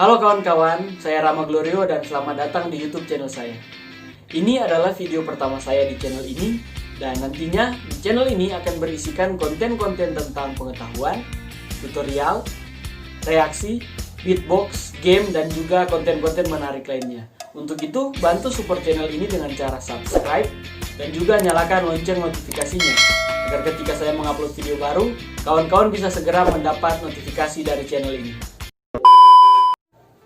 Halo kawan-kawan, saya Rama Glorio dan selamat datang di YouTube channel saya. Ini adalah video pertama saya di channel ini, dan nantinya di channel ini akan berisikan konten-konten tentang pengetahuan, tutorial, reaksi, beatbox, game, dan juga konten-konten menarik lainnya. Untuk itu, bantu support channel ini dengan cara subscribe dan juga nyalakan lonceng notifikasinya, agar ketika saya mengupload video baru, kawan-kawan bisa segera mendapat notifikasi dari channel ini.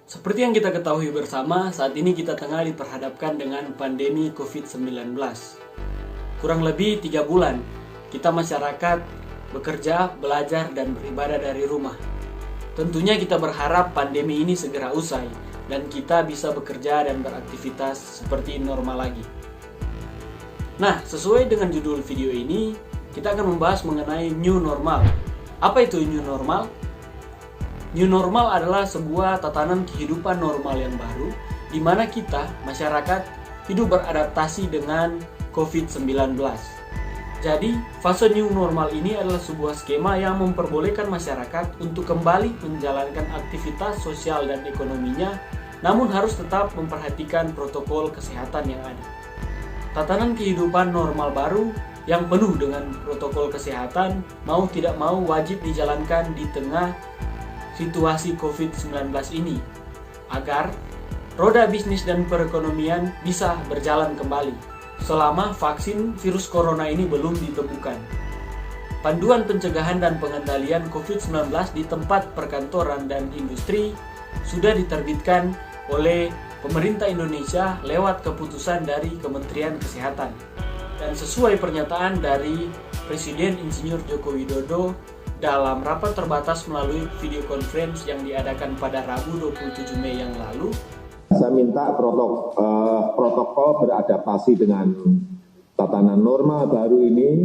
Seperti yang kita ketahui bersama, saat ini kita tengah diperhadapkan dengan pandemi COVID-19. Kurang lebih 3 bulan, kita masyarakat bekerja, belajar, dan beribadah dari rumah. Tentunya kita berharap pandemi ini segera usai, dan kita bisa bekerja dan beraktivitas seperti normal lagi. Nah, sesuai dengan judul video ini, kita akan membahas mengenai new normal. Apa itu new normal? New normal adalah sebuah tatanan kehidupan normal yang baru, di mana kita, masyarakat, hidup beradaptasi dengan COVID-19. Jadi, fase new normal ini adalah sebuah skema yang memperbolehkan masyarakat untuk kembali menjalankan aktivitas sosial dan ekonominya, namun harus tetap memperhatikan protokol kesehatan yang ada. Tatanan kehidupan normal baru yang penuh dengan protokol kesehatan, mau tidak mau wajib dijalankan di tengah situasi COVID-19 ini, agar roda bisnis dan perekonomian bisa berjalan kembali selama vaksin virus corona ini belum ditemukan. Panduan pencegahan dan pengendalian COVID-19 di tempat perkantoran dan industri sudah diterbitkan oleh pemerintah Indonesia lewat keputusan dari Kementerian Kesehatan. Dan sesuai pernyataan dari Presiden Insinyur Joko Widodo dalam rapat terbatas melalui video conference yang diadakan pada Rabu 27 Mei yang lalu, saya minta protokol beradaptasi dengan tatanan normal baru ini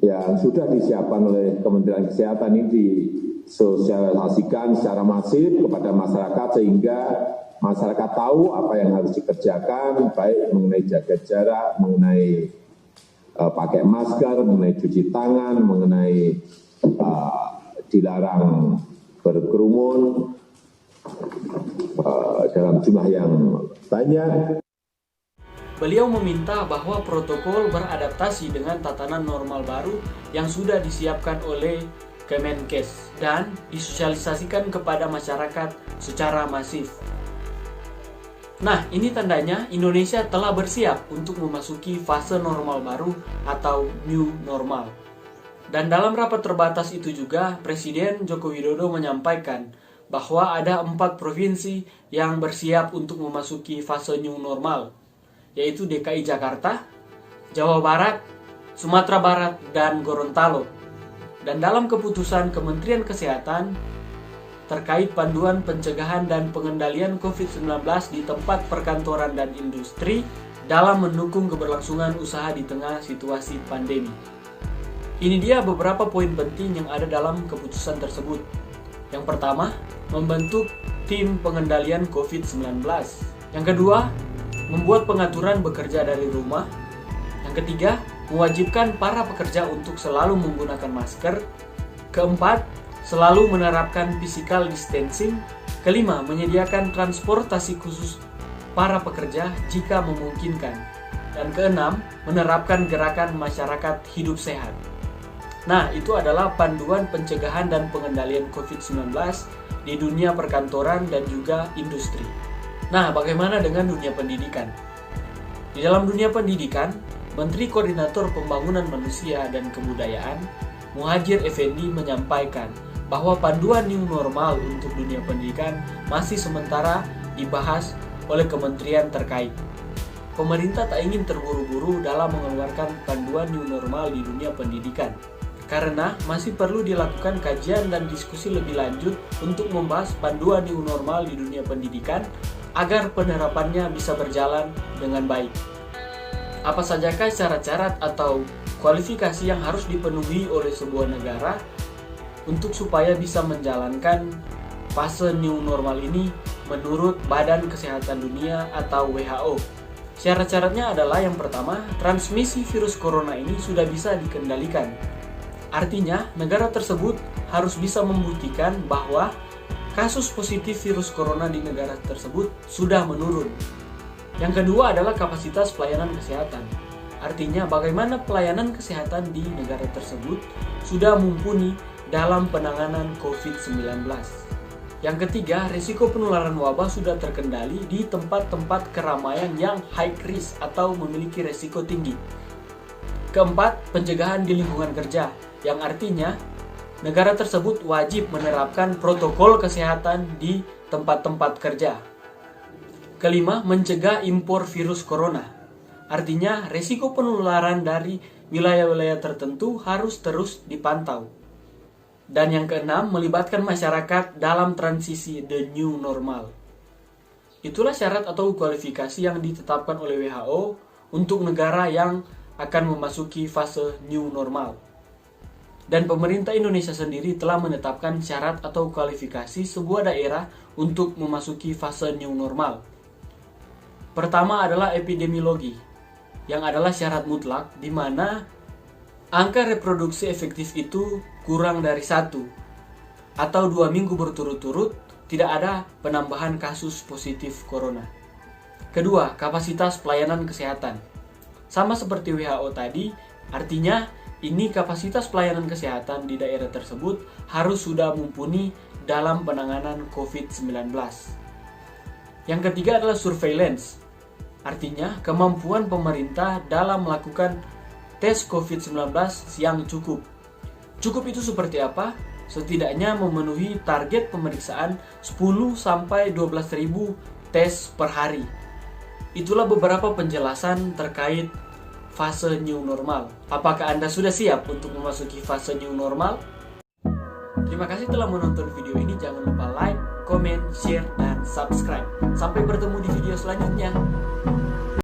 yang sudah disiapkan oleh Kementerian Kesehatan ini disosialisasikan secara masif kepada masyarakat sehingga masyarakat tahu apa yang harus dikerjakan, baik mengenai jaga jarak, mengenai pakai masker, mengenai cuci tangan, mengenai dilarang berkerumun dalam jumlah yang banyak. Beliau meminta bahwa protokol beradaptasi dengan tatanan normal baru yang sudah disiapkan oleh Kemenkes dan disosialisasikan kepada masyarakat secara masif. Nah, ini tandanya Indonesia telah bersiap untuk memasuki fase normal baru atau new normal. Dan dalam rapat terbatas itu juga, Presiden Joko Widodo menyampaikan bahwa ada 4 provinsi yang bersiap untuk memasuki fase new normal, yaitu DKI Jakarta, Jawa Barat, Sumatera Barat, dan Gorontalo. Dan dalam keputusan Kementerian Kesehatan terkait panduan pencegahan dan pengendalian COVID-19 di tempat perkantoran dan industri dalam mendukung keberlangsungan usaha di tengah situasi pandemi. Ini dia beberapa poin penting yang ada dalam keputusan tersebut. Yang pertama, membentuk tim pengendalian COVID-19. Yang kedua, membuat pengaturan bekerja dari rumah. Yang ketiga, mewajibkan para pekerja untuk selalu menggunakan masker. Keempat, selalu menerapkan physical distancing. Kelima, menyediakan transportasi khusus para pekerja jika memungkinkan. Dan keenam, menerapkan gerakan masyarakat hidup sehat. Nah, itu adalah panduan pencegahan dan pengendalian COVID-19 di dunia perkantoran dan juga industri. Nah, bagaimana dengan dunia pendidikan? Di dalam dunia pendidikan, Menteri Koordinator Pembangunan Manusia dan Kebudayaan, Muhadjir Effendi menyampaikan bahwa panduan new normal untuk dunia pendidikan masih sementara dibahas oleh kementerian terkait. Pemerintah tak ingin terburu-buru dalam mengeluarkan panduan new normal di dunia pendidikan, karena masih perlu dilakukan kajian dan diskusi lebih lanjut untuk membahas panduan new normal di dunia pendidikan agar penerapannya bisa berjalan dengan baik. Apa sajakah syarat-syarat atau kualifikasi yang harus dipenuhi oleh sebuah negara untuk supaya bisa menjalankan fase new normal ini menurut Badan Kesehatan Dunia atau WHO? Syarat-syaratnya adalah yang pertama, transmisi virus corona ini sudah bisa dikendalikan. Artinya, negara tersebut harus bisa membuktikan bahwa kasus positif virus corona di negara tersebut sudah menurun. Yang kedua adalah kapasitas pelayanan kesehatan. Artinya bagaimana pelayanan kesehatan di negara tersebut sudah mumpuni dalam penanganan COVID-19. Yang ketiga, risiko penularan wabah sudah terkendali di tempat-tempat keramaian yang high risk atau memiliki risiko tinggi. Keempat, pencegahan di lingkungan kerja, yang artinya negara tersebut wajib menerapkan protokol kesehatan di tempat-tempat kerja. Kelima, mencegah impor virus corona. Artinya, risiko penularan dari wilayah-wilayah tertentu harus terus dipantau. Dan yang keenam, melibatkan masyarakat dalam transisi the new normal. Itulah syarat atau kualifikasi yang ditetapkan oleh WHO untuk negara yang akan memasuki fase new normal. Dan pemerintah Indonesia sendiri telah menetapkan syarat atau kualifikasi sebuah daerah untuk memasuki fase new normal. Pertama adalah epidemiologi, yang adalah syarat mutlak di mana angka reproduksi efektif itu kurang dari 1 atau 2 minggu berturut-turut tidak ada penambahan kasus positif corona. Kedua, kapasitas pelayanan kesehatan. Sama seperti WHO tadi, artinya ini kapasitas pelayanan kesehatan di daerah tersebut harus sudah mumpuni dalam penanganan COVID-19. Yang ketiga adalah surveillance. Artinya kemampuan pemerintah dalam melakukan tes COVID-19 yang cukup. Cukup itu seperti apa? Setidaknya memenuhi target pemeriksaan 10-12 ribu tes per hari. Itulah beberapa penjelasan terkait fase new normal. Apakah Anda sudah siap untuk memasuki fase new normal? Terima kasih telah menonton video ini. Jangan lupa like, comment, share, dan subscribe. Sampai bertemu di video selanjutnya.